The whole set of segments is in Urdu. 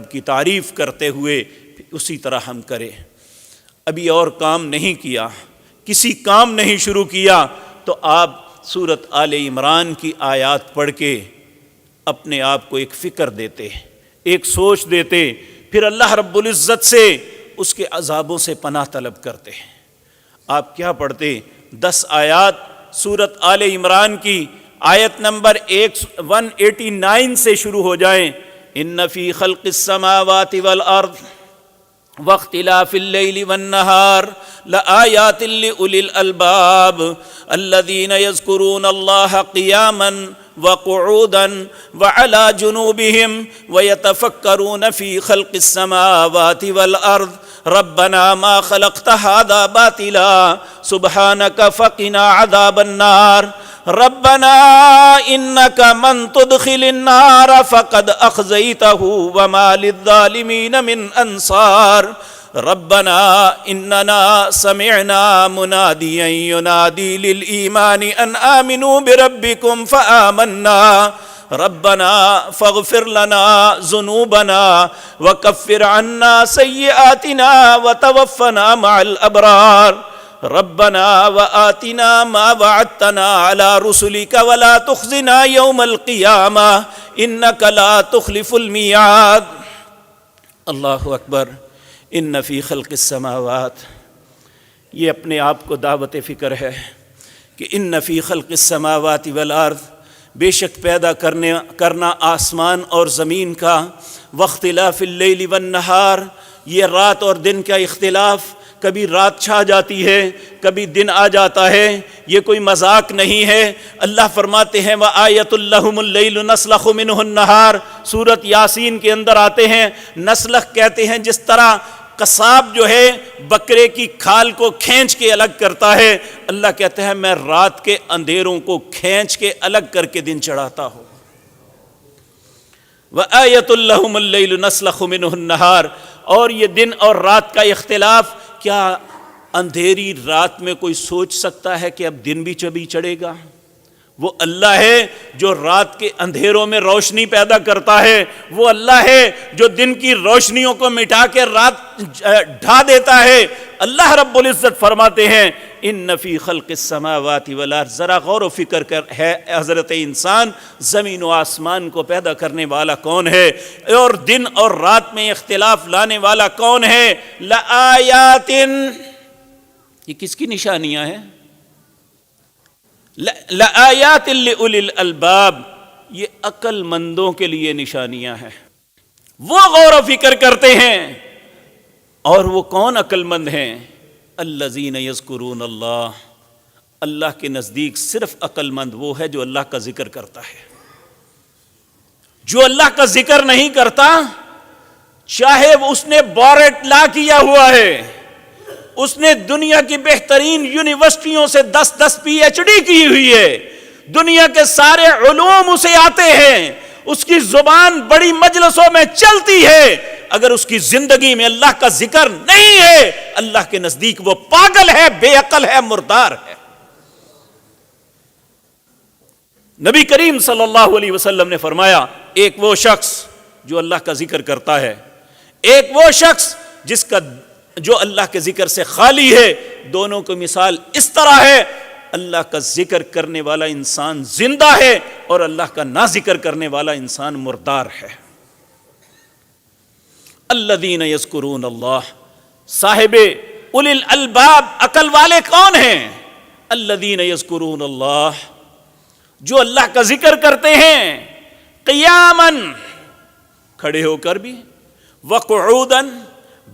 رب کی تعریف کرتے ہوئے اسی طرح ہم کریں۔ ابھی اور کام نہیں کیا، کسی کام نہیں شروع کیا تو آپ سورۃ آل عمران کی آیات پڑھ کے اپنے آپ کو ایک فکر دیتے، ایک سوچ دیتے، پھر اللہ رب العزت سے اس کے عذابوں سے پناہ طلب کرتے ہیں۔ آپ کیا پڑھتے؟ 10 آیات سورۃ آل عمران کی آیت نمبر 189 سے شروع ہو جائیں۔ ان فی خلق السماوات والارض واختلاف اللیل والنہار لآیات لأولی الالباب الذین یذکرون اللہ قیاما وقعودا وعلی جنوبہم ویتفکرون فی خلق السماوات والارض ربنا ما خلقت هذا باطلا سبحانک فقنا عذاب النار ربنا انک من تدخل النار فقد اخزیتہ وما للظالمین من انصار ربنا اننا سمعنا منادیا ینادی للایمان ان آمنوا بربکم فآمنا ربنا فاغفر لنا ذنوبنا وکفر عنا سیئاتنا وتوفنا مع الابرار ربنا وآتنا ما وعدتنا على رسلك ولا تخزنا يوم القيامة انك لا تخلف الميعاد۔ اللہ اکبر۔ ان فی خلق السماوات، یہ اپنے آپ کو دعوت فکر ہے کہ ان فی خلق السماوات والارض، بے شک پیدا کرنا آسمان اور زمین کا، واختلاف اللیل والنہار، یہ رات اور دن کا اختلاف، کبھی رات چھا جاتی ہے، کبھی دن آ جاتا ہے، یہ کوئی مذاق نہیں ہے۔ اللہ فرماتے ہیں وَآیَةٌ لَهُمُ اللَّيْلُ نَسْلَخُ مِنْهُ النَّهَارَ، سورۃ یاسین کے اندر آتے ہیں۔ نسلخ کہتے ہیں جس طرح قصاب جو ہے بکرے کی کھال کو کھینچ کے الگ کرتا ہے، اللہ کہتے ہیں میں رات کے اندھیروں کو کھینچ کے الگ کر کے دن چڑھاتا ہوں۔ وَآیَةٌ لَهُمُ اللَّيْلُ نَسْلَخُ مِنْهُ النَّهَارَ، اور یہ دن اور رات کا اختلاف، کیا اندھیری رات میں کوئی سوچ سکتا ہے کہ اب دن بھی چبھی چڑھے گا؟ وہ اللہ ہے جو رات کے اندھیروں میں روشنی پیدا کرتا ہے، وہ اللہ ہے جو دن کی روشنیوں کو مٹا کے رات ڈھا دیتا ہے۔ اللہ رب العزت فرماتے ہیں ان فی خلق السماوات والارض، ذرا غور و فکر کر ہے حضرت انسان، زمین و آسمان کو پیدا کرنے والا کون ہے اور دن اور رات میں اختلاف لانے والا کون ہے؟ لآیات، یہ کس کی نشانیاں ہیں؟ لآیات لأولی الالباب، یہ عقل مندوں کے لیے نشانیاں ہیں، وہ غور و فکر کرتے ہیں۔ اور وہ کون عقل مند ہیں؟ الذین یذکرون اللہ، اللہ کے نزدیک صرف عقل مند وہ ہے جو اللہ کا ذکر کرتا ہے۔ جو اللہ کا ذکر نہیں کرتا، چاہے اس نے بورٹ لا کیا ہوا ہے، اس نے دنیا کی بہترین یونیورسٹیوں سے 10 پی ایچ ڈی کی ہوئی ہے، دنیا کے سارے علوم اسے آتے ہیں، اس کی زبان بڑی مجلسوں میں چلتی ہے، اگر اس کی زندگی میں اللہ کا ذکر نہیں ہے، اللہ کے نزدیک وہ پاگل ہے، بے عقل ہے، مردار ہے۔ نبی کریم صلی اللہ علیہ وسلم نے فرمایا ایک وہ شخص جو اللہ کا ذکر کرتا ہے، ایک وہ شخص جو اللہ کے ذکر سے خالی ہے، دونوں کی مثال اس طرح ہے، اللہ کا ذکر کرنے والا انسان زندہ ہے اور اللہ کا نہ ذکر کرنے والا انسان مردار ہے۔ الذین یذکرون اللہ، صاحب اولی الالباب، عقل والے کون ہیں؟ الذین یذکرون اللہ، جو اللہ کا ذکر کرتے ہیں، قیاماً، کھڑے ہو کر بھی، وقعوداً،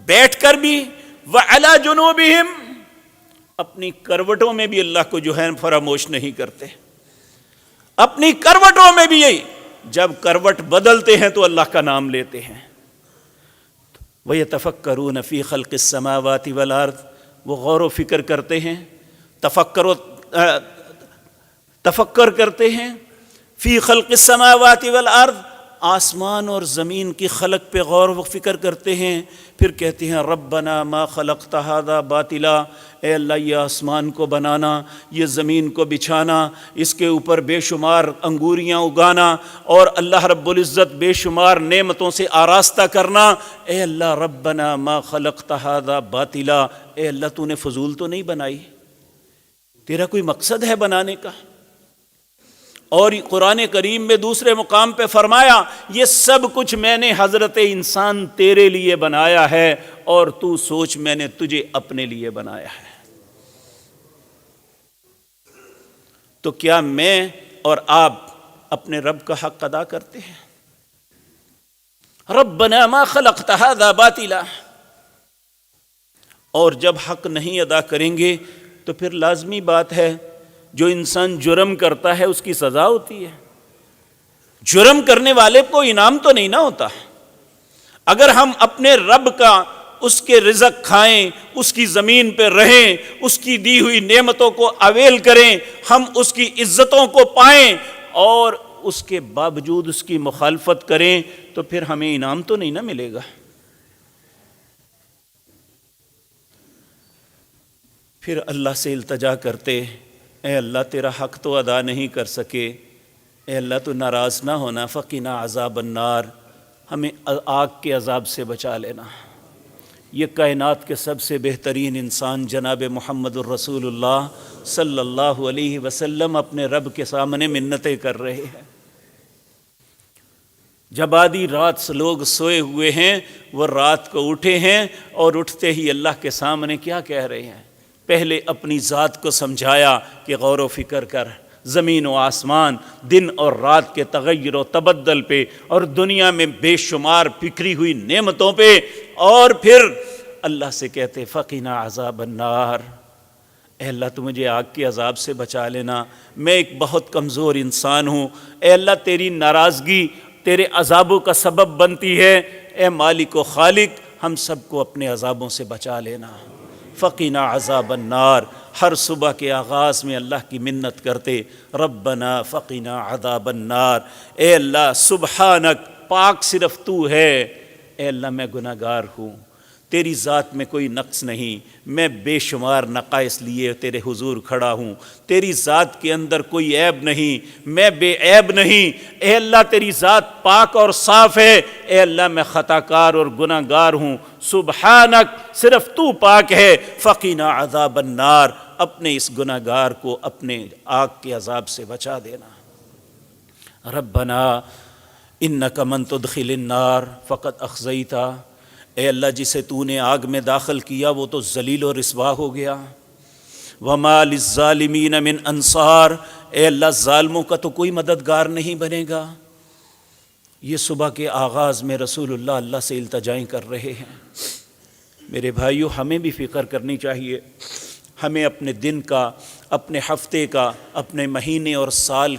بیٹھ کر بھی، وعلی جنوبہم، اپنی کروٹوں میں بھی اللہ کو جو ہے فراموش نہیں کرتے، اپنی کروٹوں میں بھی، جب کروٹ بدلتے ہیں تو اللہ کا نام لیتے ہیں۔ وَيَتَفَكَّرُونَ فِي خَلْقِ السَّمَاوَاتِ وَالْأَرْضِ، وہ غور و فکر کرتے ہیں، تفکر کرتے ہیں، فی خلق السماوات والارض، آسمان اور زمین کی خلق پہ غور و فکر کرتے ہیں، پھر کہتے ہیں ربنا ما خلقت ھذا باطلا، اے اللہ یہ آسمان کو بنانا، یہ زمین کو بچھانا، اس کے اوپر بے شمار انگوریاں اگانا اور اللہ رب العزت بے شمار نعمتوں سے آراستہ کرنا، اے اللہ ربنا ما خلقت ھذا باطلا، اے اللہ تو نے فضول تو نہیں بنائی، تیرا کوئی مقصد ہے بنانے کا؟ اور قرآن کریم میں دوسرے مقام پہ فرمایا یہ سب کچھ میں نے حضرت انسان تیرے لیے بنایا ہے، اور تو سوچ میں نے تجھے اپنے لیے بنایا ہے۔ تو کیا میں اور آپ اپنے رب کا حق ادا کرتے ہیں؟ ربنا ما خلقت ھذا باطلا۔ اور جب حق نہیں ادا کریں گے تو پھر لازمی بات ہے جو انسان جرم کرتا ہے اس کی سزا ہوتی ہے، جرم کرنے والے کو انعام تو نہیں نہ ہوتا۔ اگر ہم اپنے رب کا اس کے رزق کھائیں، اس کی زمین پہ رہیں، اس کی دی ہوئی نعمتوں کو اویل کریں، ہم اس کی عزتوں کو پائیں اور اس کے باوجود اس کی مخالفت کریں تو پھر ہمیں انعام تو نہیں نہ ملے گا۔ پھر اللہ سے التجا کرتے، اے اللہ تیرا حق تو ادا نہیں کر سکے، اے اللہ تو ناراض نہ ہونا، فقنا عذاب النار، ہمیں آگ کے عذاب سے بچا لینا۔ یہ کائنات کے سب سے بہترین انسان جناب محمد الرسول اللہ صلی اللہ علیہ وسلم اپنے رب کے سامنے منتیں کر رہے ہیں۔ جب آدھی رات لوگ سوئے ہوئے ہیں، وہ رات کو اٹھے ہیں اور اٹھتے ہی اللہ کے سامنے کیا کہہ رہے ہیں؟ پہلے اپنی ذات کو سمجھایا کہ غور و فکر کر، زمین و آسمان، دن اور رات کے تغیر و تبدل پہ، اور دنیا میں بے شمار بکھری ہوئی نعمتوں پہ، اور پھر اللہ سے کہتے فقنا عذاب النار، اے اللہ تو مجھے آگ کے عذاب سے بچا لینا، میں ایک بہت کمزور انسان ہوں، اے اللہ تیری ناراضگی تیرے عذابوں کا سبب بنتی ہے، اے مالک و خالق ہم سب کو اپنے عذابوں سے بچا لینا۔ فقنا عذاب النار، ہر صبح کے آغاز میں اللہ کی منت کرتے ربنا فقنا عذاب النار، اے اللہ سبحانک، پاک صرف تو ہے، اے اللہ میں گناہ گار ہوں، تیری ذات میں کوئی نقص نہیں، میں بے شمار نقائص لیے تیرے حضور کھڑا ہوں، تیری ذات کے اندر کوئی عیب نہیں، میں بے عیب نہیں، اے اللہ تیری ذات پاک اور صاف ہے، اے اللہ میں خطا کار اور گناہ گار ہوں، سبحانک صرف تو پاک ہے، فقنا عذاب النار، اپنے اس گناہ گار کو اپنے آگ کے عذاب سے بچا دینا۔ ربنا انک من تدخل النار فقد اخزیتہ، اے اللہ جسے تو نے آگ میں داخل کیا وہ تو ذلیل و رسوا ہو گیا۔ وما للظالمین من انصار، اے اللہ ظالموں کا تو کوئی مددگار نہیں بنے گا۔ یہ صبح کے آغاز میں رسول اللہ سے التجائیں کر رہے ہیں۔ میرے بھائیو ہمیں بھی فکر کرنی چاہیے، ہمیں اپنے دن کا، اپنے ہفتے کا، اپنے مہینے اور سال